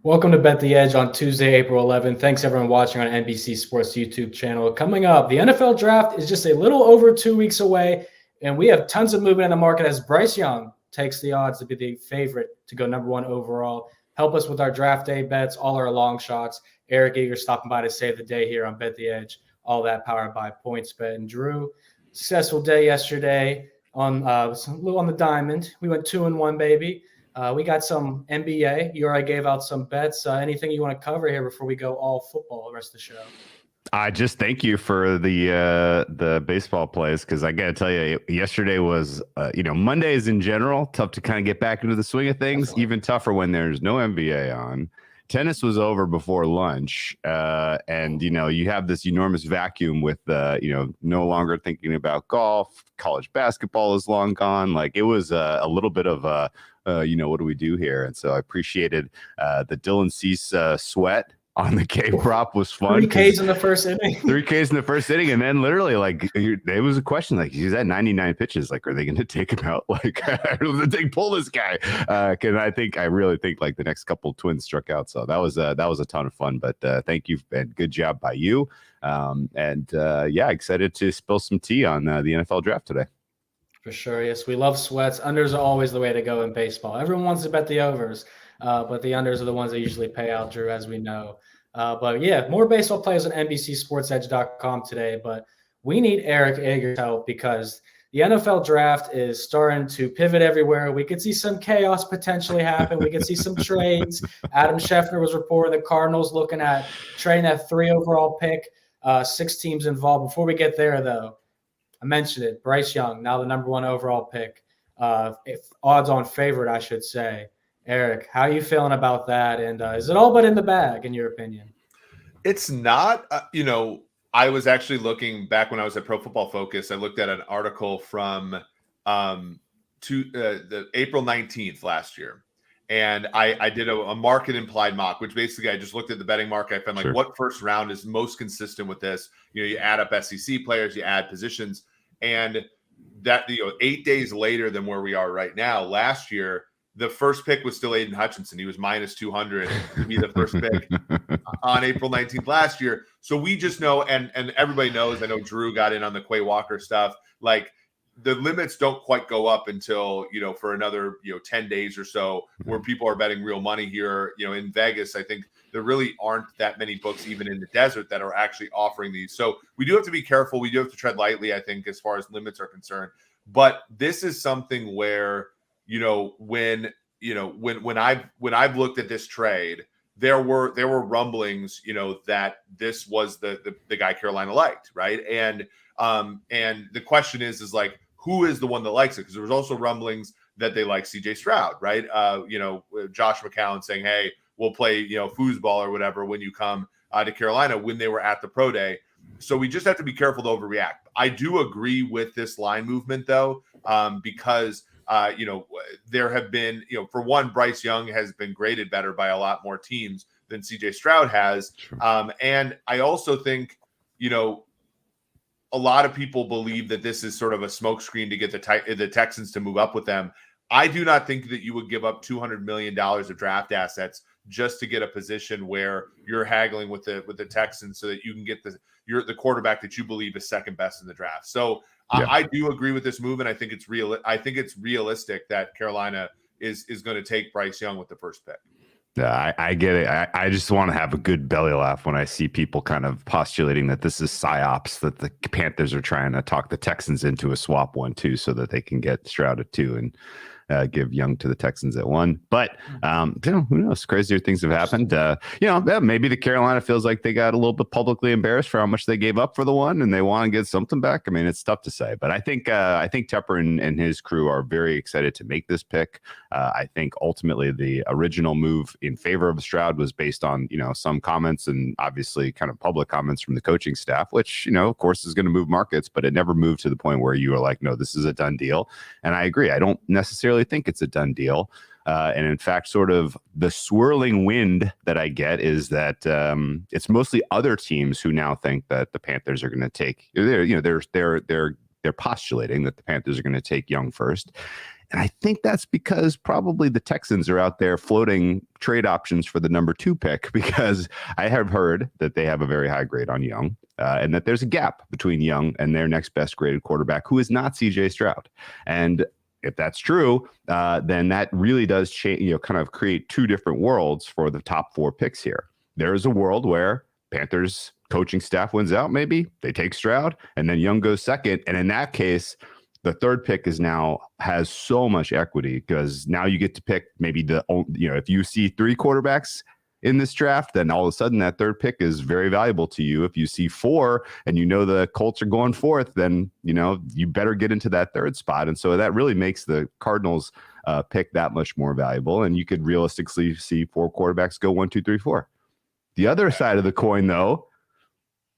Welcome to Bet the Edge on Tuesday, April 11th. Thanks everyone watching on NBC Sports YouTube channel. Coming up, the NFL draft is just a little over 2 weeks away, and we have tons of movement in the market as Bryce Young takes the odds to be the favorite to go number 1 overall. Help us with our draft day bets, all our long shots. Eric Eager stopping by to save the day here on Bet the Edge. All that powered by PointsBet. And Drew, successful day yesterday on a little on the diamond. We went 2-1, baby. We got some NBA. You already gave out some bets. Anything you want to cover here before we go all football the rest of the show? I just thank you for the baseball plays, because I got to tell you, yesterday was, Mondays in general, tough to kind of get back into the swing of things. Definitely. Even tougher when there's no NBA on. Tennis was over before lunch, and you have this enormous vacuum with no longer thinking about golf. College basketball is long gone. Like, it was a little bit of a what do we do here? And so I appreciated the Dylan Cease sweat on the K prop was fun. 3 Ks in the first inning. 3 Ks in the first inning. And then literally, like, there was a question, like, he's at 99 pitches. Like, are they going to take him out? Like, they pull this guy. Because I really think like the next couple of Twins struck out. So that was a ton of fun. But thank you, and good job by you. Excited to spill some tea on the NFL draft today. For sure, yes. We love sweats. Unders are always the way to go in baseball. Everyone wants to bet the overs, but the unders are the ones that usually pay out, Drew, as we know. But yeah, more baseball players on NBCSportsEdge.com today. But we need Eric Eager's help because the NFL draft is starting to pivot everywhere. We could see some chaos potentially happen. We could see some trades. Adam Schefter was reporting the Cardinals looking at trading that 3 overall pick, 6 teams involved. Before we get there, though, I mentioned it. Bryce Young, now the number 1 overall pick. If odds-on favorite, I should say. Eric, how are you feeling about that? And is it all but in the bag, in your opinion? It's not. I was actually looking back when I was at Pro Football Focus. I looked at an article from the April 19th last year. And I did a market implied mock, which basically I just looked at the betting market. I found like what first round is most consistent with this. You add up SEC players, you add positions, and that 8 days later than where we are right now. Last year, the first pick was still Aiden Hutchinson. He was minus 200 to be the first pick on April 19th last year. So we just know, and everybody knows. I know Drew got in on the Quay Walker stuff. Like, the limits don't quite go up until, for another, 10 days or so, where people are betting real money here. In Vegas, I think there really aren't that many books, even in the desert, that are actually offering these. So we do have to be careful. We do have to tread lightly, I think, as far as limits are concerned. But this is something where, when I've looked at this trade, there were rumblings, that this was the guy Carolina liked, right? And the question is like, who is the one that likes it? Because there was also rumblings that they like CJ Stroud, right? Josh McCown saying, hey, we'll play, foosball or whatever when you come to Carolina, when they were at the pro day. So we just have to be careful to overreact. I do agree with this line movement, though, because, there have been, for one, Bryce Young has been graded better by a lot more teams than CJ Stroud has. And I also think, a lot of people believe that this is sort of a smokescreen to get the Texans to move up with them. I do not think that you would give up $200 million of draft assets just to get a position where you're haggling with the Texans so that you can get the quarterback that you believe is second best in the draft. So yeah. I do agree with this move, and I think it's real. I think it's realistic that Carolina is going to take Bryce Young with the first pick. Yeah, I get it. I just want to have a good belly laugh when I see people kind of postulating that this is psyops, that the Panthers are trying to talk the Texans into a swap 1-2 so that they can get Stroud at 2 and give Young to the Texans at 1. But who knows? Crazier things have happened. Maybe the Carolina feels like they got a little bit publicly embarrassed for how much they gave up for the 1, and they want to get something back. I mean, it's tough to say, but I think Tepper and his crew are very excited to make this pick. I think ultimately the original move in favor of Stroud was based on some comments and obviously kind of public comments from the coaching staff, which of course is going to move markets, but it never moved to the point where you are like, no, this is a done deal. And I agree. I don't necessarily think it's a done deal. And in fact, sort of the swirling wind that I get is that it's mostly other teams who now think that the Panthers are going to take, they're postulating that the Panthers are going to take Young first. And I think that's because probably the Texans are out there floating trade options for the number 2 pick, because I have heard that they have a very high grade on Young, and that there's a gap between Young and their next best graded quarterback, who is not CJ Stroud. And if that's true, then that really does change, kind of create 2 different worlds for the top 4 picks here. There is a world where Panthers coaching staff wins out. Maybe they take Stroud and then Young goes second. And in that case, the 3rd pick has so much equity, because now you get to pick maybe if you see 3 quarterbacks in this draft, then all of a sudden that 3rd pick is very valuable to you. If you see 4 and the Colts are going 4th, then, you better get into that 3rd spot. And so that really makes the Cardinals pick that much more valuable. And you could realistically see 4 quarterbacks go 1, 2, 3, 4. The other side of the coin, though,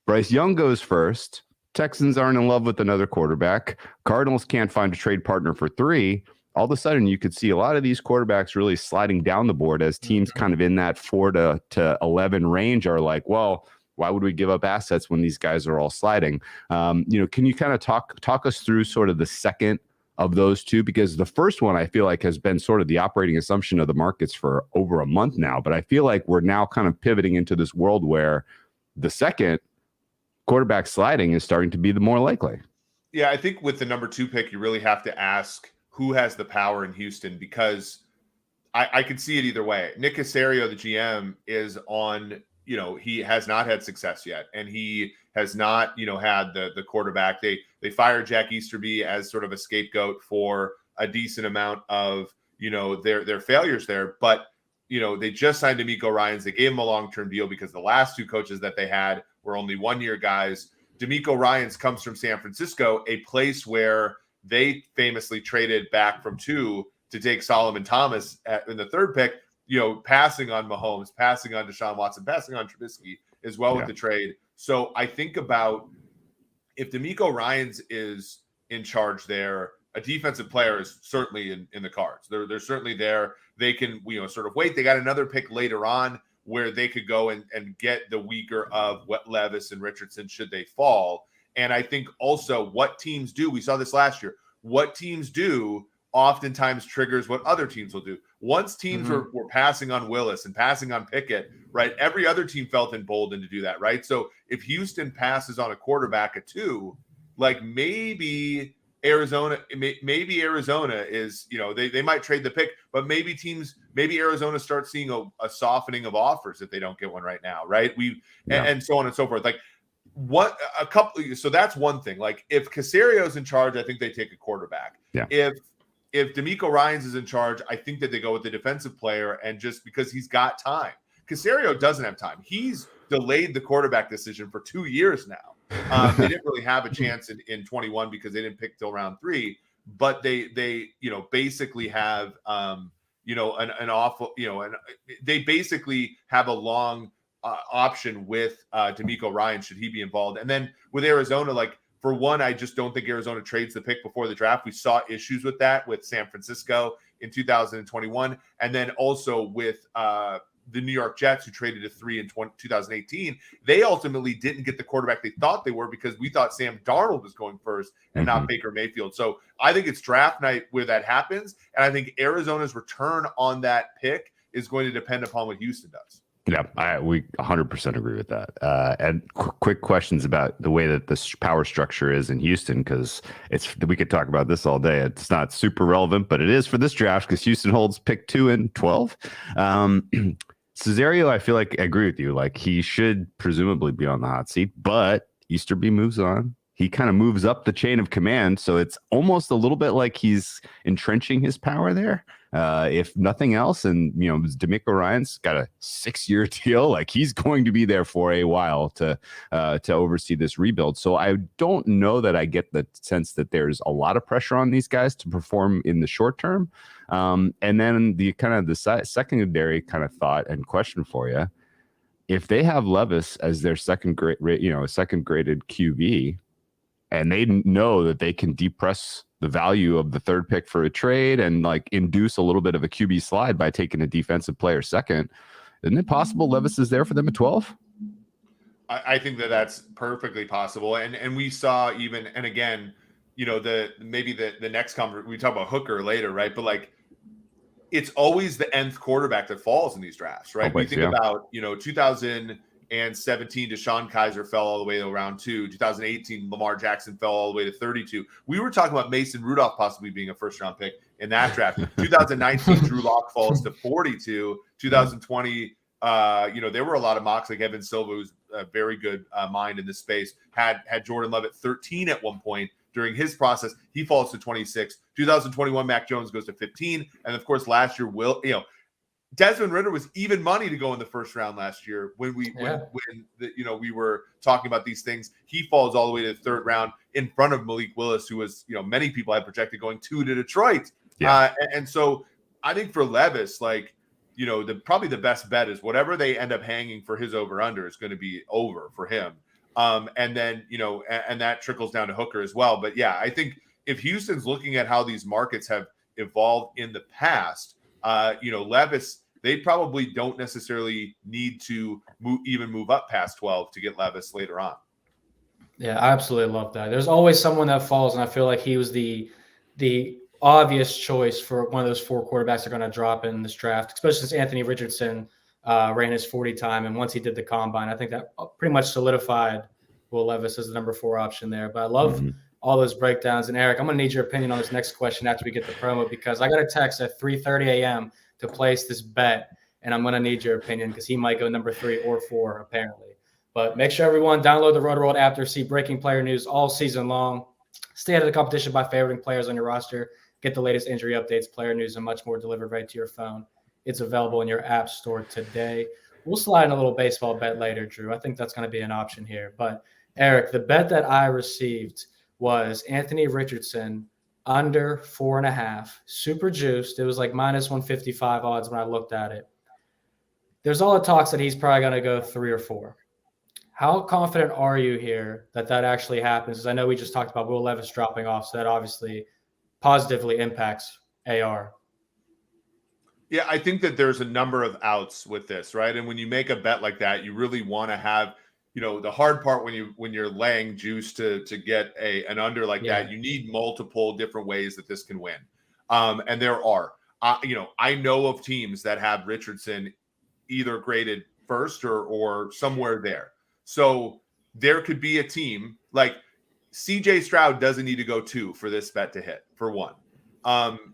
Bryce Young goes first. Texans aren't in love with another quarterback. Cardinals can't find a trade partner for 3. All of a sudden, you could see a lot of these quarterbacks really sliding down the board, as teams kind of in that 4 to 11 range are like, well, why would we give up assets when these guys are all sliding? Can you kind of talk us through sort of the second of those 2? Because the first one, I feel like, has been sort of the operating assumption of the markets for over a month now. But I feel like we're now kind of pivoting into this world where the second quarterback sliding is starting to be the more likely. Yeah, I think with the number 2 pick, you really have to ask who has the power in Houston, because I could see it either way. Nick Caserio, the GM, is on, he has not had success yet, and he has not, had the quarterback. They fired Jack Easterby as sort of a scapegoat for a decent amount of, their failures there. But, they just signed DeMeco Ryans. They gave him a long-term deal because the last 2 coaches that they had were only 1-year guys. DeMeco Ryans comes from San Francisco, a place where they famously traded back from 2 to take Solomon Thomas in the 3rd pick, passing on Mahomes, passing on Deshaun Watson, passing on Trubisky as well with the trade. So I think about, if DeMeco Ryans is in charge there, a defensive player is certainly in the cards. They're certainly there. They can, sort of wait. They got another pick later on where they could go and get the weaker of Levis and Richardson should they fall. And I think also what teams do, we saw this last year, what teams do oftentimes triggers what other teams will do. Once teams were passing on Willis and passing on Pickett, right, every other team felt emboldened to do that, right? So if Houston passes on a quarterback at 2, like maybe Arizona is, they might trade the pick, but maybe Arizona starts seeing a softening of offers if they don't get one right now, right? And so on and so forth. Like, so that's one thing. Like, if Caserio's in charge, I think they take a quarterback. Yeah. If DeMeco Ryans is in charge, I think that they go with the defensive player, and just because he's got time. Caserio doesn't have time. He's delayed the quarterback decision for 2 years now. They didn't really have a chance in 21 because they didn't pick till round 3, but they basically have an awful, and they basically have a long option with DeMeco Ryans should he be involved. And then with Arizona, like, for one, I just don't think Arizona trades the pick before the draft. We saw issues with that with San Francisco in 2021, and then also with the New York Jets, who traded a 3 in 2018. They ultimately didn't get the quarterback they thought they were because we thought Sam Darnold was going first and not Baker Mayfield. So I think it's draft night where that happens, and I think Arizona's return on that pick is going to depend upon what Houston does. Yeah, we 100% agree with that. And quick questions about the way that this power structure is in Houston, because we could talk about this all day. It's not super relevant, but it is for this draft because Houston holds pick 2 and 12. Caserio, I feel like I agree with you. Like, he should presumably be on the hot seat, but Easterby moves on. He kind of moves up the chain of command, so it's almost a little bit like he's entrenching his power there. If nothing else, and DeMeco Ryans got a 6-year deal, like, he's going to be there for a while to oversee this rebuild. So I don't know that I get the sense that there's a lot of pressure on these guys to perform in the short term. And then the secondary kind of thought and question for you: if they have Levis as their second graded QB, and they know that they can depress the value of the 3rd pick for a trade and like induce a little bit of a QB slide by taking a defensive player second, isn't it possible Levis is there for them at 12? I think that that's perfectly possible. And we saw even, and again, maybe the next conversation, we talk about Hooker later, right? But like, it's always the nth quarterback that falls in these drafts, right? Always, we think about, 2017, Deshaun Kaiser fell all the way to round 2. 2018, Lamar Jackson fell all the way to 32. We were talking about Mason Rudolph possibly being a first-round pick in that draft. 2019, Drew Lock falls to 42. 2020, there were a lot of mocks like Evan Silva, who's a very good mind in this space, had Jordan Love at 13 at one point. During his process, he falls to 26. 2021, Mac Jones goes to 15. And of course, last year, Desmond Ridder was even money to go in the first round last year when we were talking about these things. He falls all the way to the third round in front of Malik Willis, who was, many people had projected going 2 to Detroit. Yeah. And so I think for Levis, like, probably the best bet is whatever they end up hanging for his over-under is going to be over for him. And then, and that trickles down to Hooker as well. But yeah, I think if Houston's looking at how these markets have evolved in the past, Levis, they probably don't necessarily need to move up past 12 to get Levis later on. Yeah, I absolutely love that. There's always someone that falls, and I feel like he was the obvious choice for one of those 4 quarterbacks that are going to drop in this draft, especially since Anthony Richardson ran his 40 time. And once he did the combine, I think that pretty much solidified Will Levis as the number 4 option there. But I love all those breakdowns. And Eric, I'm going to need your opinion on this next question after we get the promo, because I got a text at 3:30 a.m. to place this bet, and I'm going to need your opinion because he might go number 3 or 4 apparently. But make sure everyone download the Roto World app to see breaking player news all season long. Stay out of the competition by favoriting players on your roster. Get the latest injury updates, player news, and much more delivered right to your phone. It's available in your app store today. We'll slide in a little baseball bet later, Drew. I think that's going to be an option here. But, Eric, the bet that I received was Anthony Richardson under 4.5, super juiced. It was like minus 155 odds when I looked at it. There's all the talks that he's probably going to go 3 or 4. How confident are you here that actually happens? Because I know we just talked about Will Levis dropping off, so that obviously positively impacts AR. Yeah, I think that there's a number of outs with this, right? And when you make a bet like that, you really want to have, the hard part when you're laying juice to get an under like that, you need multiple different ways that this can win. And there are, I know of teams that have Richardson either graded first or somewhere there. So there could be a team like CJ Stroud doesn't need to go 2 for this bet to hit, for one.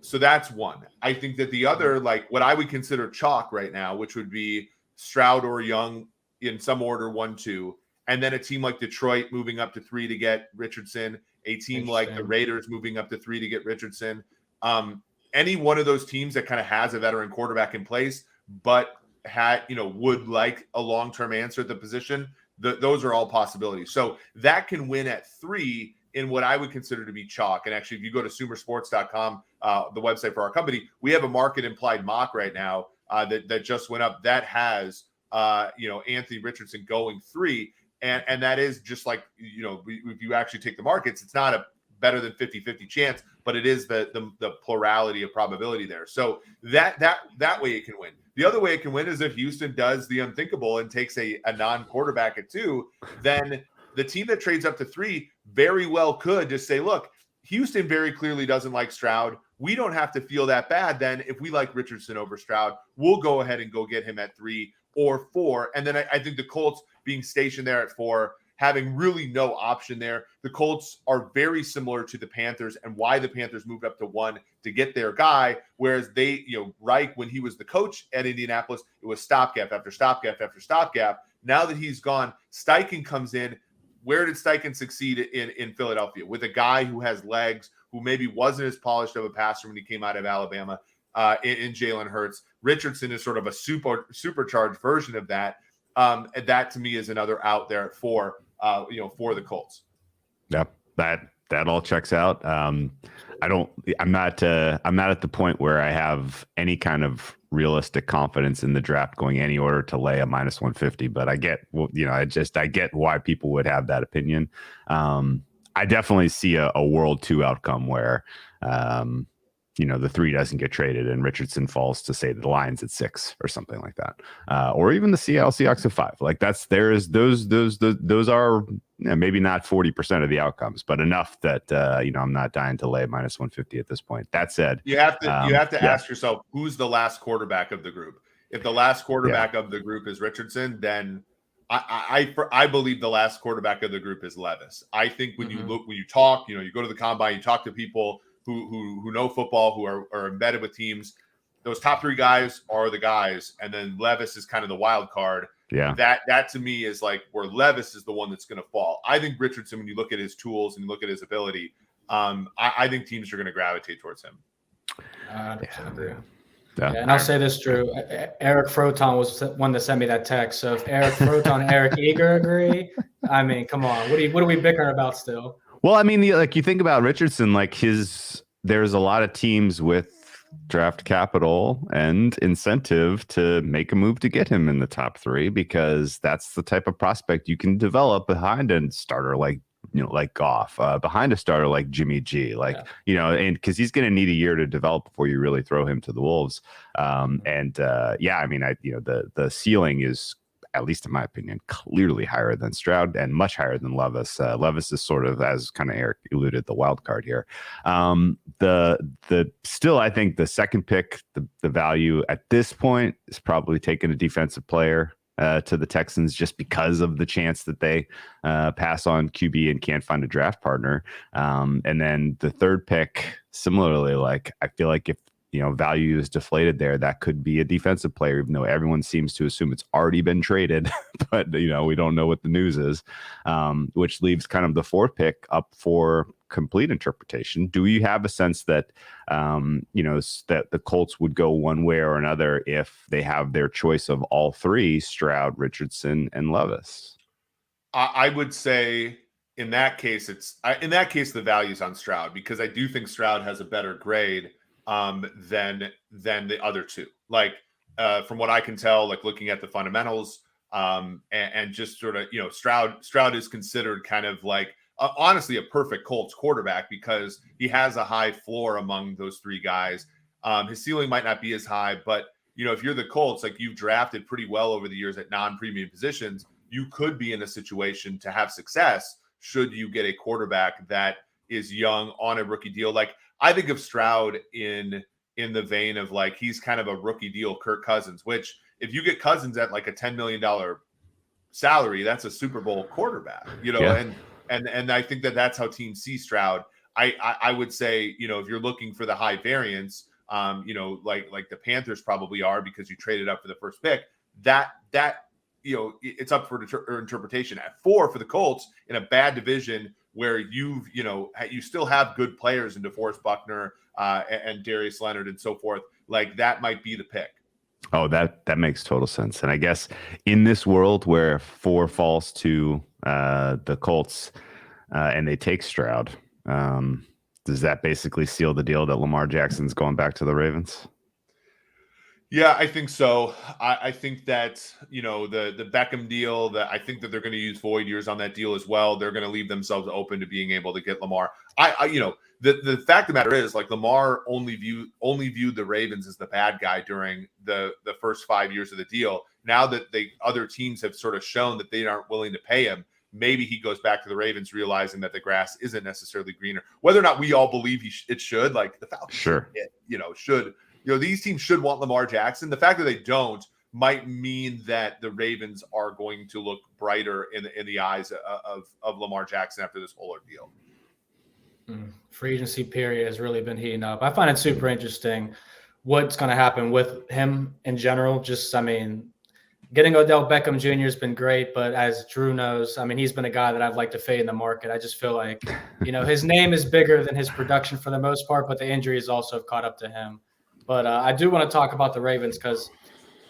So that's one. I think that the other, like what I would consider chalk right now, which would be Stroud or Young in some order, 1, 2, and then a team like Detroit moving up to 3 to get Richardson, a team like the Raiders moving up to 3 to get Richardson. Any one of those teams that kind of has a veteran quarterback in place, but would like a long-term answer at the position, those are all possibilities. So that can win at 3 in what I would consider to be chalk. And actually, if you go to sumersports.com, the website for our company, we have a market implied mock right now that just went up that has, Anthony Richardson going 3. And that is just like, if you actually take the markets, it's not a better than 50-50 chance, but it is the plurality of probability there. So that way it can win. The other way it can win is if Houston does the unthinkable and takes a non-quarterback at 2, then the team that trades up to 3 very well could just say, look, Houston very clearly doesn't like Stroud. We don't have to feel that bad then if we like Richardson over Stroud. We'll go ahead and go get him at 3 or 4. And then I think the Colts being stationed there at 4, having really no option there. The Colts are very similar to the Panthers and why the Panthers moved up to 1 to get their guy, whereas they, Reich, when he was the coach at Indianapolis, it was stopgap after stopgap after stopgap. Now that he's gone, Steichen comes in. Where did Steichen succeed in Philadelphia? With a guy who has legs, who maybe wasn't as polished of a passer when he came out of Alabama, in Jalen Hurts. Richardson is sort of a supercharged version of that. And that to me is another out there at 4, for the Colts. Yep, that all checks out. I'm not at the point where I have any kind of realistic confidence in the draft going any order to lay a minus 150, but I get, I get why people would have that opinion. I definitely see a World 2 outcome where, the 3 doesn't get traded and Richardson falls to, say, the Lions at 6 or something like that, or even the Seattle Seahawks at 5. Like those are maybe not 40% of the outcomes, but enough that I'm not dying to lay minus 150 at this point. That said, you have to ask yourself, who's the last quarterback of the group? If the last quarterback of the group is Richardson, then I believe the last quarterback of the group is Levis. I think when you talk, you go to the combine, you talk to people who know football, who are embedded with teams. Those top 3 guys are the guys, and then Levis is kind of the wild card. Yeah, that to me is like where Levis is the one that's going to fall. I think Richardson, when you look at his tools and you look at his ability, I think teams are going to gravitate towards him. I agree. Yeah, and I'll say this, Drew. Eric Froton was one that sent me that text. So if Eric Froton and Eric Eager agree, I mean, come on. What are we bickering about still? Well, I mean, like you think about Richardson, like there's a lot of teams with draft capital and incentive to make a move to get him in the top 3, because that's the type of prospect you can develop behind a starter like Goff, behind a starter like Jimmy G, and because he's going to need a year to develop before you really throw him to the Wolves. I mean, the ceiling is, at least in my opinion, clearly higher than Stroud and much higher than Levis. Levis is sort of, as kind of Eric alluded, the wild card here. Still, I think the second pick, the value at this point is probably taking a defensive player to the Texans, just because of the chance that they pass on QB and can't find a draft partner. And then the third pick, similarly, like I feel like if value is deflated there, that could be a defensive player, even though everyone seems to assume it's already been traded. But we don't know what the news is, which leaves kind of the fourth pick up for complete interpretation. Do you have a sense that that the Colts would go one way or another if they have their choice of all 3, Stroud, Richardson, and Levis? I would say in that case the value's on Stroud, because I do think Stroud has a better grade than the other 2. Like from what I can tell, like looking at the fundamentals, and just sort of Stroud is considered kind of like honestly a perfect Colts quarterback, because he has a high floor among those 3 guys. His ceiling might not be as high, but if you're the Colts, like you've drafted pretty well over the years at non-premium positions, you could be in a situation to have success should you get a quarterback that is young on a rookie deal. Like I think of Stroud in the vein of like he's kind of a rookie deal Kirk Cousins, which if you get Cousins at like a $10 million salary, that's a Super Bowl quarterback, Yeah. And I think that's how teams see Stroud. I would say, if you're looking for the high variance, like the Panthers probably are, because you traded up for the first pick, that it's up for interpretation. At 4 for the Colts in a bad division where you still have good players in DeForest Buckner and Darius Leonard and so forth, like that might be the pick. Oh, that makes total sense. And I guess in this world where 4 falls to the Colts and they take Stroud, does that basically seal the deal that Lamar Jackson's going back to the Ravens? Yeah, I think so. I think that, the Beckham deal, that I think that they're going to use void years on that deal as well. They're going to leave themselves open to being able to get Lamar. The fact of the matter is, like, Lamar only viewed the Ravens as the bad guy during the first 5 years of the deal. Now that the other teams have sort of shown that they aren't willing to pay him, maybe he goes back to the Ravens realizing that the grass isn't necessarily greener. Whether or not we all believe it should, like the Falcons, sure, should. These teams should want Lamar Jackson. The fact that they don't might mean that the Ravens are going to look brighter in the eyes of Lamar Jackson after this whole ordeal. Free agency period has really been heating up. I find it super interesting what's going to happen with him in general. Getting Odell Beckham Jr. has been great, but as Drew knows, he's been a guy that I've liked to fade in the market. I just feel like, his name is bigger than his production for the most part, but the injuries also have caught up to him. But I do want to talk about the Ravens, because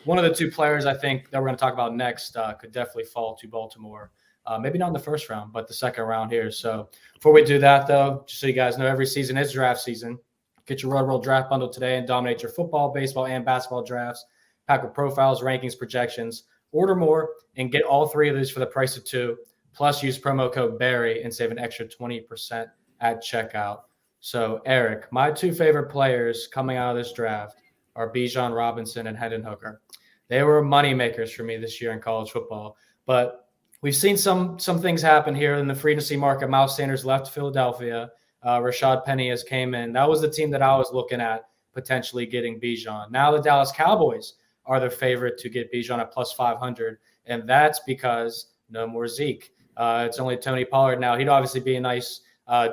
one of the 2 players I think that we're going to talk about next could definitely fall to Baltimore. Maybe not in the first round, but the second round here. So before we do that, though, just so you guys know, every season is draft season. Get your Roll draft bundle today and dominate your football, baseball, and basketball drafts. Packed with profiles, rankings, projections. Order more and get all 3 of these for the price of 2. Plus, use promo code Barry and save an extra 20% at checkout. So, Eric, my two favorite players coming out of this draft are Bijan Robinson and Hendon Hooker. They were money makers for me this year in college football. But we've seen some things happen here in the free agency market. Miles Sanders left Philadelphia. Rashad Penny has came in. That was the team that I was looking at potentially getting Bijan. Now the Dallas Cowboys are the favorite to get Bijan at plus 500, and that's because no more Zeke. It's only Tony Pollard now. He'd obviously be a nice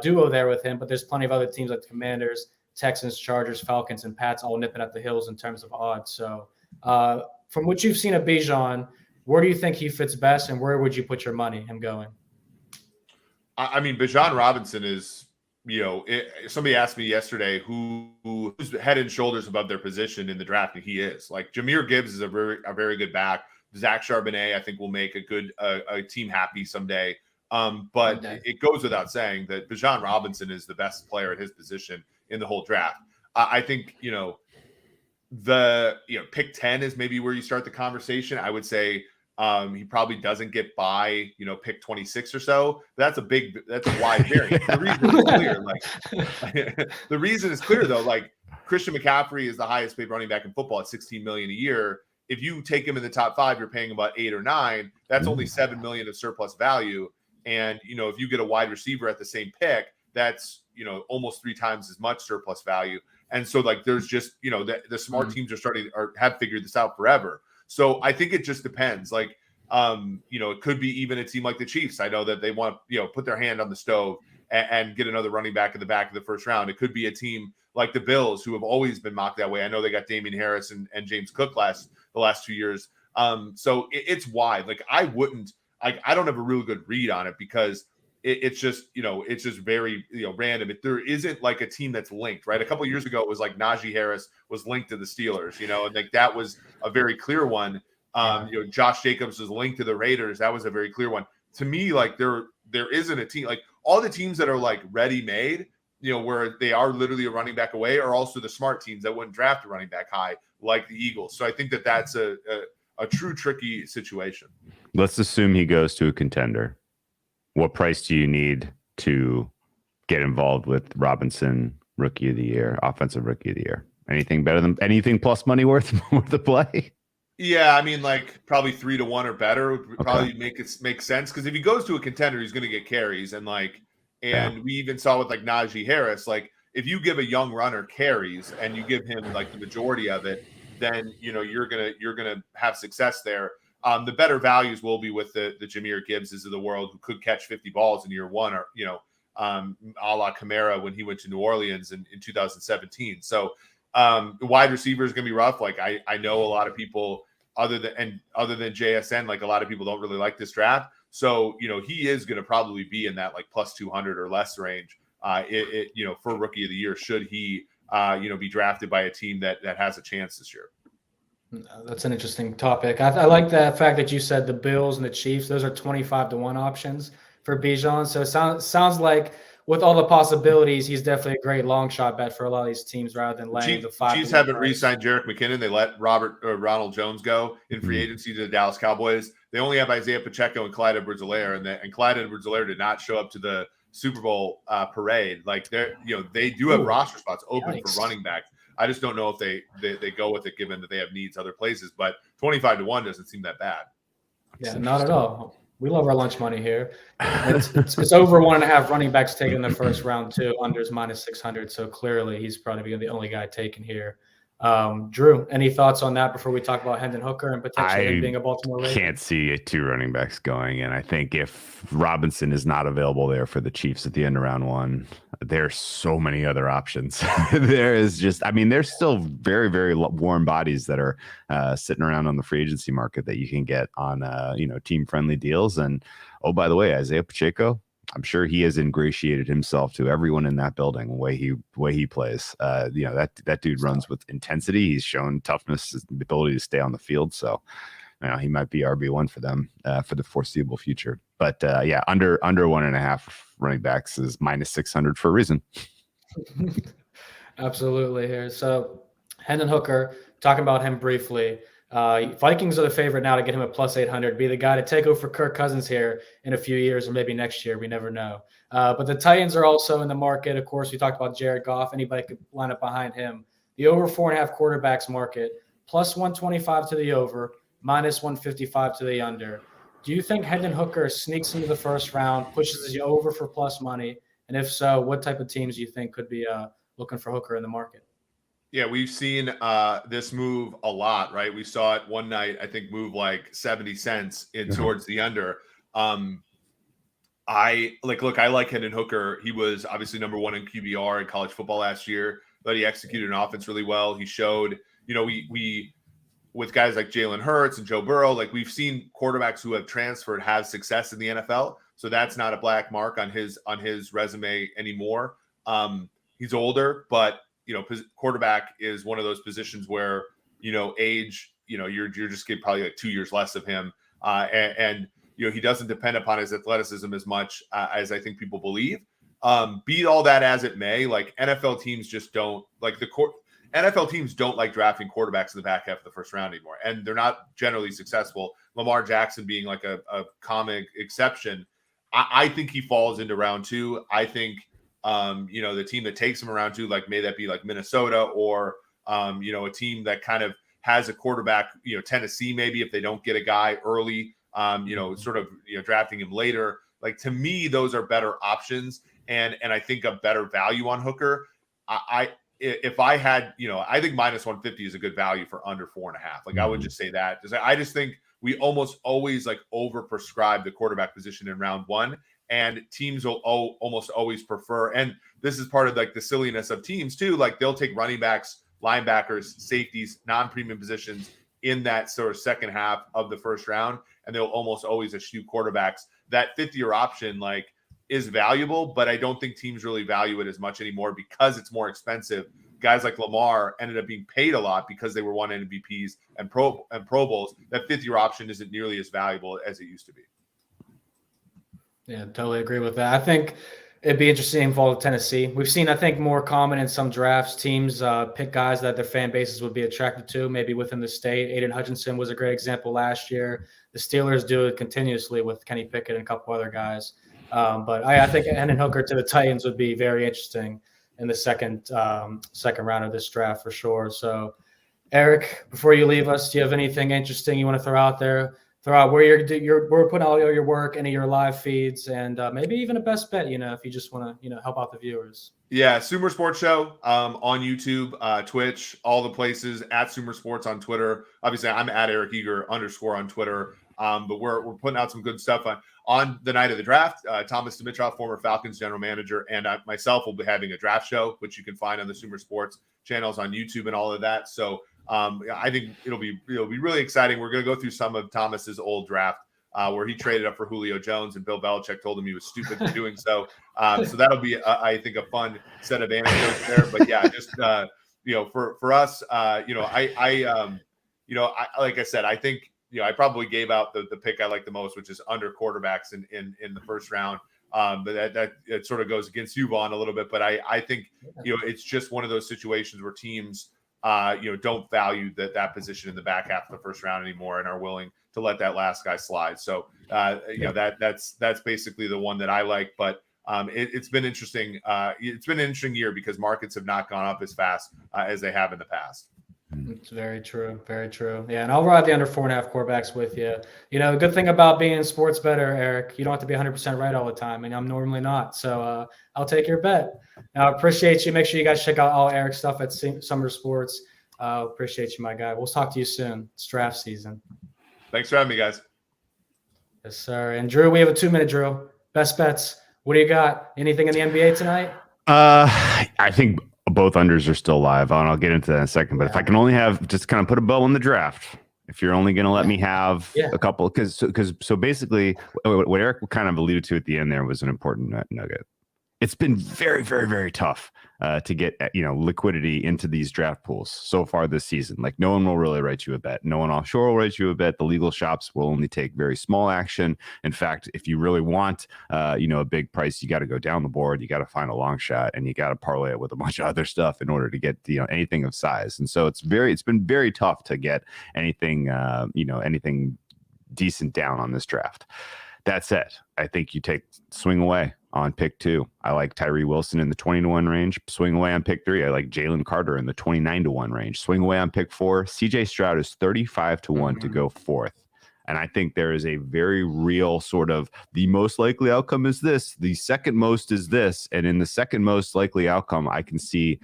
duo there with him, but there's plenty of other teams like the Commanders, Texans, Chargers, Falcons, and Pats all nipping at the heels in terms of odds. So from what you've seen of Bijan, where do you think he fits best, and where would you put your money him going? I mean, Bijan Robinson is, somebody asked me yesterday who's head and shoulders above their position in the draft, and he is. Like, Jahmyr Gibbs is a very good back. Zach Charbonnet, I think, will make a good a team happy someday. But it goes without saying that Bijan Robinson is the best player at his position in the whole draft. I think, pick 10 is maybe where you start the conversation. I would say he probably doesn't get by, pick 26 or so. That's a wide variance. The reason is clear. The reason is clear though. Like, Christian McCaffrey is the highest paid running back in football at $16 million a year. If you take him in the top 5, you're paying about 8 or 9. That's only $7 million of surplus value. And if you get a wide receiver at the same pick, that's almost 3 times as much surplus value. And so, like, there's just the smart teams are starting or have figured this out forever. So I think it just depends. Like, it could be even a team like the Chiefs. I know that they want put their hand on the stove and get another running back in the back of the first round. It could be a team like the Bills, who have always been mocked that way. I know they got Damian Harris and James Cook the last 2 years. So it's wide. Like, I don't have a really good read on it because it's just very random. There isn't like a team that's linked, right? A couple of years ago, it was like Najee Harris was linked to the Steelers, and like that was a very clear one. Josh Jacobs was linked to the Raiders. That was a very clear one. To me, like there isn't a team, like all the teams that are like ready made, where they are literally a running back away, are also the smart teams that wouldn't draft a running back high, like the Eagles. So I think that's a true tricky situation. Let's assume he goes to a contender. What price do you need to get involved with Robinson, Rookie of the Year, Offensive Rookie of the Year? Anything plus money worth the play? Yeah, I mean, like probably 3 to 1 or better would probably make sense, because if he goes to a contender, he's going to get carries, and we even saw with like Najee Harris, like if you give a young runner carries and you give him like the majority of it, then you're gonna have success there. The better values will be with the Jahmyr Gibbses of the world, who could catch 50 balls in year one, or a la Kamara when he went to New Orleans in 2017. So wide receiver is going to be rough. Like I know a lot of people other than JSN, like a lot of people don't really like this draft. So he is going to probably be in that like plus 200 or less range. For Rookie of the Year, should he be drafted by a team that has a chance this year. That's an interesting topic. I like the fact that you said the Bills and the Chiefs, those are 25 to 1 options for Bijan. So it sounds like with all the possibilities, he's definitely a great long shot bet for a lot of these teams rather than laying the 5. Chiefs haven't re-signed Jerick McKinnon. They let Ronald Jones go in free agency to the Dallas Cowboys. They only have Isaiah Pacheco and Clyde Edwards-Helaire, and Clyde Edwards-Helaire did not show up to the Super Bowl parade. Like they do have roster spots open for running backs. I just don't know if they go with it, given that they have needs other places. But 25 to 1 doesn't seem that bad. Yeah, not at all. We love our lunch money here. It's over 1.5 running backs taken in the first round too. Unders minus 600. So clearly he's probably the only guy taken here. Drew, any thoughts on that before we talk about Hendon Hooker and potentially him being a Baltimore Raven? Can't see 2 running backs going. And I think if Robinson is not available there for the Chiefs at the end of round 1, there's so many other options. There's still very, very warm bodies that are sitting around on the free agency market that you can get on, team friendly deals. And, oh, by the way, Isaiah Pacheco, I'm sure he has ingratiated himself to everyone in that building, the way he plays. That dude runs with intensity. He's shown toughness, the ability to stay on the field. So he might be RB1 for them for the foreseeable future. But under 1.5 running backs is minus 600 for a reason. Absolutely here. So Hendon Hooker, talking about him briefly. Vikings are the favorite now to get him at plus 800, be the guy to take over for Kirk Cousins here in a few years or maybe next year. We never know. But the Titans are also in the market. Of course, we talked about Jared Goff. Anybody could line up behind him. The over 4.5 quarterbacks market, plus 125 to the over, minus 155 to the under. Do you think Hendon Hooker sneaks into the first round, pushes you over for plus money? And if so, what type of teams do you think could be looking for Hooker in the market? Yeah, we've seen this move a lot, right? We saw it one night, I think, move like 70 cents in towards the under. I like Hendon Hooker. He was obviously number one in QBR in college football last year, but he executed an offense really well. He showed, we with guys like Jalen Hurts and Joe Burrow, like we've seen quarterbacks who have transferred have success in the NFL. So that's not a black mark on his resume anymore. He's older, but quarterback is one of those positions where, age, you're just getting probably like 2 years less of him. And he doesn't depend upon his athleticism as much as I think people believe. Be all that as it may, like NFL teams just don't like NFL teams don't like drafting quarterbacks in the back half of the first round anymore. And they're not generally successful. Lamar Jackson being like a common exception. I think he falls into round two. I think, the team that takes him around two, like may that be like Minnesota or, a team that kind of has a quarterback, Tennessee, maybe if they don't get a guy early, drafting him later. Like to me, those are better options. And I think a better value on Hooker. If I had, I think minus 150 is a good value for under 4.5. Like I would just say that. I just think we almost always like overprescribe the quarterback position in round one, and teams will almost always prefer. And this is part of like the silliness of teams too. Like they'll take running backs, linebackers, safeties, non-premium positions in that sort of second half of the first round, and they'll almost always eschew quarterbacks. That fifth-year option like is valuable, but I don't think teams really value it as much anymore because it's more expensive. Guys like Lamar ended up being paid a lot because they were won MVPs and Pro Bowls. That fifth-year option isn't nearly as valuable as it used to be. Yeah, totally agree with that. I think it'd be interesting for Tennessee. We've seen, I think, more common in some drafts, teams pick guys that their fan bases would be attracted to, maybe within the state. Aiden Hutchinson was a great example last year. The Steelers do it continuously with Kenny Pickett and a couple other guys. But I think Hendon Hooker to the Titans would be very interesting in the second round of this draft for sure. So, Eric, before you leave us, do you have anything interesting you want to throw out there? Throw out where we're putting all your work, any of your live feeds, and maybe even a best bet, if you just want to, help out the viewers. Yeah, Sumer Sports Show on YouTube, Twitch, all the places, at Sumer Sports on Twitter. Obviously, I'm at Eric Eager _ on Twitter. But we're putting out some good stuff on the night of the draft. Thomas Dimitrov, former Falcons general manager, and myself will be having a draft show, which you can find on the Sumer Sports channels on YouTube and all of that. So I think it'll be really exciting. We're going to go through some of Thomas's old draft where he traded up for Julio Jones, and Bill Belichick told him he was stupid for doing so. So that'll be, I think, a fun set of anecdotes there. But yeah, just for us, like I said, I think. I probably gave out the pick I like the most, which is under quarterbacks in the first round. But that it sort of goes against you, Vaughn, a little bit. But I think, it's just one of those situations where teams, don't value that position in the back half of the first round anymore and are willing to let that last guy slide. So, that's basically the one that I like. But it's been interesting. It's been an interesting year because markets have not gone up as fast as they have in the past. It's very true. Very true. Yeah. And I'll ride the under 4.5 quarterbacks with you. The good thing about being sports better, Eric, you don't have to be 100% right all the time. And I'm normally not. So I'll take your bet. Now, I appreciate you. Make sure you guys check out all Eric's stuff at Summer Sports. Appreciate you, my guy. We'll talk to you soon. It's draft season. Thanks for having me, guys. Yes, sir. And Drew, we have a 2-minute drill. Best bets. What do you got? Anything in the NBA tonight? I think both unders are still live, and I'll get into that in a second. But if I can only have just kind of put a bow on the draft, if you're only going to let me have a couple, because basically what Eric kind of alluded to at the end there was an important nugget. it's been very, very, very tough to get liquidity into these draft pools so far this season. Like, no one will really write you a bet. No one offshore will write you a bet. The legal shops will only take very small action. In fact, if you really want a big price, you got to go down the board. You got to find a long shot, and you got to parlay it with a bunch of other stuff in order to get anything of size. And so it's been very tough to get anything anything decent down on this draft. That said, I think you swing away on pick 2. I like Tyree Wilson in the 20-1 range. Swing away on pick 3. I like Jalen Carter in the 29-1 range. Swing away on pick 4. CJ Stroud is 35-1 to go 4th. And I think there is a very real sort of, the most likely outcome is this, the second most is this. And in the second most likely outcome, I can see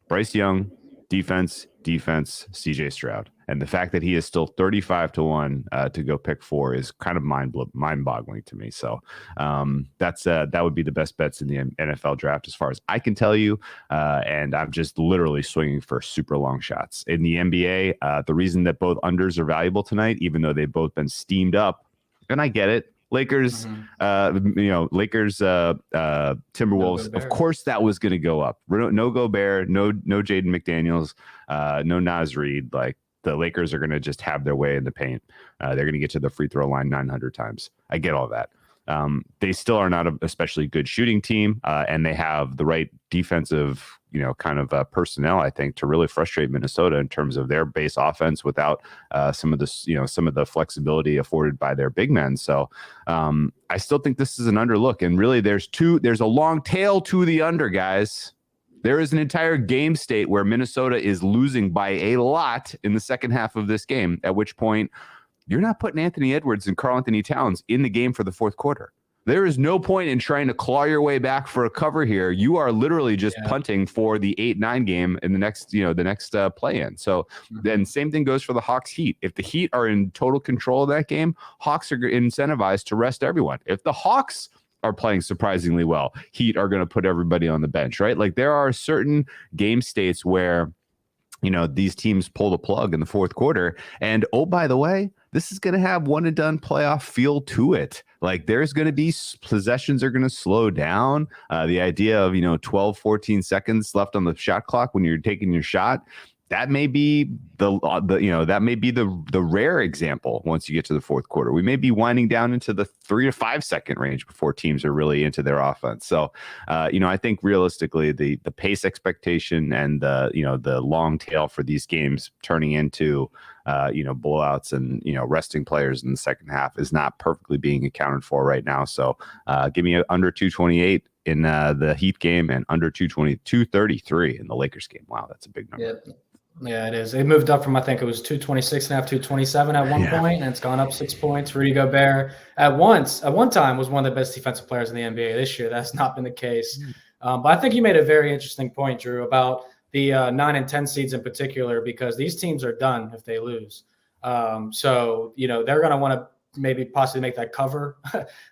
Bryce Young, defense, CJ Stroud. And the fact that he is still 35-1 to go pick 4 is kind of mind-boggling to me. So that would be the best bets in the NFL draft as far as I can tell you. And I'm just literally swinging for super long shots. In the NBA, the reason that both unders are valuable tonight, even though they've both been steamed up, and I get it, Lakers, Timberwolves. Of course, that was going to go up. No Gobert, no Jaden McDaniels, no Naz Reid. Like, the Lakers are going to just have their way in the paint. They're going to get to the free throw line 900 times. I get all that. They still are not an especially good shooting team, and they have the right defensive, kind of personnel, I think, to really frustrate Minnesota in terms of their base offense without some of the flexibility afforded by their big men. So I still think this is an underlook, and really there's a long tail to the under, guys. There is an entire game state where Minnesota is losing by a lot in the second half of this game, at which point you're not putting Anthony Edwards and Karl Anthony Towns in the game for the fourth quarter. There is no point in trying to claw your way back for a cover here. You are literally just punting for the 8-9 game in the next play-in. So then same thing goes for the Hawks Heat. If the Heat are in total control of that game, Hawks are incentivized to rest everyone. If the Hawks are playing surprisingly well, Heat are going to put everybody on the bench, right? Like, there are certain game states where, these teams pull the plug in the fourth quarter. And, oh, by the way, this is going to have one and done playoff feel to it. Like, there's going to be possessions are going to slow down. The idea of, 12, 14 seconds left on the shot clock when you're taking your shot, that may be the rare example. Once you get to the fourth quarter, we may be winding down into the 3 to 5 second range before teams are really into their offense. So, I think realistically, the pace expectation and the long tail for these games turning into blowouts and resting players in the second half is not perfectly being accounted for right now. So, give me under 228 in the Heat game and under 233 in the Lakers game. Wow, that's a big number. Yeah, it is. It moved up from, I think it was 226.5, 227 at one point, and it's gone up 6 points. Rudy Gobert at one time was one of the best defensive players in the NBA. This year, that's not been the case. But I think you made a very interesting point, Drew, about the 9 and 10 seeds in particular, because these teams are done if they lose. So they're going to want to maybe possibly make that cover.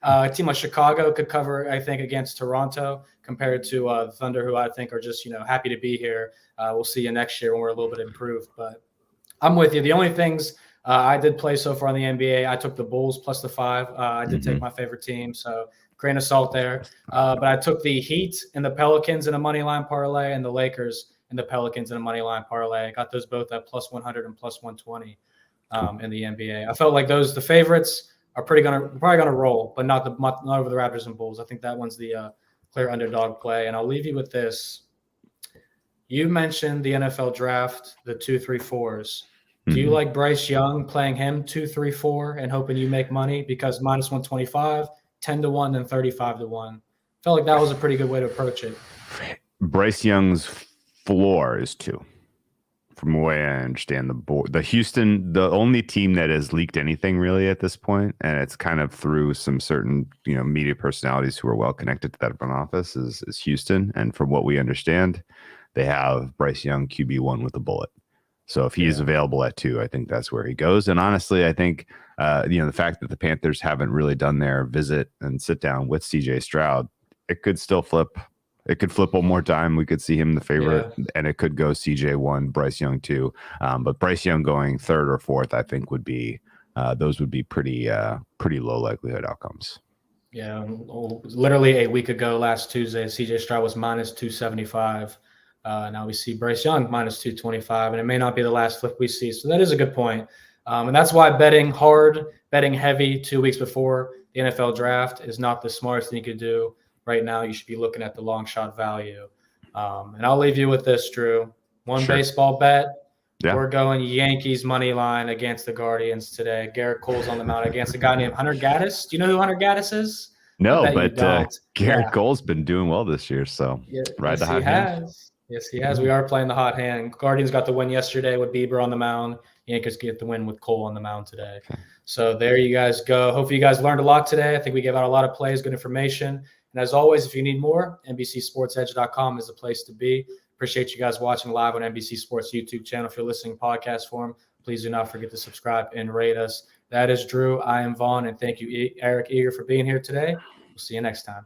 A team like Chicago could cover, I think, against Toronto compared to the Thunder, who I think are just, happy to be here. We'll see you next year when we're a little bit improved. But I'm with you. The only things I did play so far in the NBA, I took the Bulls plus the 5. I did take my favorite team, so grain of salt there. But I took the Heat and the Pelicans in a money line parlay, and the Lakers and the Pelicans in a money line parlay. I got those both at plus 100 and plus 120 in the NBA. I felt like the favorites are probably gonna roll, but not over the Raptors and Bulls. I think that one's the clear underdog play. And I'll leave you with this. You mentioned the NFL draft, the 2-3-4s. Do you like Bryce Young, playing him 2-3-4 and hoping you make money? Because minus 125, 10-1, and 35-1. Felt like that was a pretty good way to approach it. Bryce Young's floor is 2. From the way I understand the board, the only team that has leaked anything really at this point, and it's kind of through some certain media personalities who are well connected to that front office, is Houston. And from what we understand, they have Bryce Young QB1 with a bullet. So if he is available at 2, I think that's where he goes. And honestly, I think the fact that the Panthers haven't really done their visit and sit down with CJ Stroud, it could still flip. It could flip one more time. We could see him the favorite, and it could go CJ 1, Bryce Young 2. But Bryce Young going 3rd or 4th, I think those would be pretty low likelihood outcomes. Yeah, literally a week ago, last Tuesday, CJ Stroud was minus 275. Now we see Bryce Young minus 225, and it may not be the last flip we see. So that is a good point. And that's why betting hard, betting heavy 2 weeks before the NFL draft is not the smartest thing you could do. Right now, you should be looking at the long shot value. And I'll leave you with this, Drew. One baseball bet. Yeah. We're going Yankees money line against the Guardians today. Garrett Cole's on the mound against a guy named Hunter Gaddis. Do you know who Hunter Gaddis is? No, but Garrett Cole's been doing well this year. So ride the hot hand. Yes, he has. We are playing the hot hand. Guardians got the win yesterday with Bieber on the mound. Yankees get the win with Cole on the mound today. Okay. So there you guys go. Hopefully you guys learned a lot today. I think we gave out a lot of plays, good information. And as always, if you need more, NBCSportsEdge.com is the place to be. Appreciate you guys watching live on NBC Sports YouTube channel. If you're listening podcast form, please do not forget to subscribe and rate us. That is Drew. I am Vaughn, and thank you, Eric Eager, for being here today. We'll see you next time.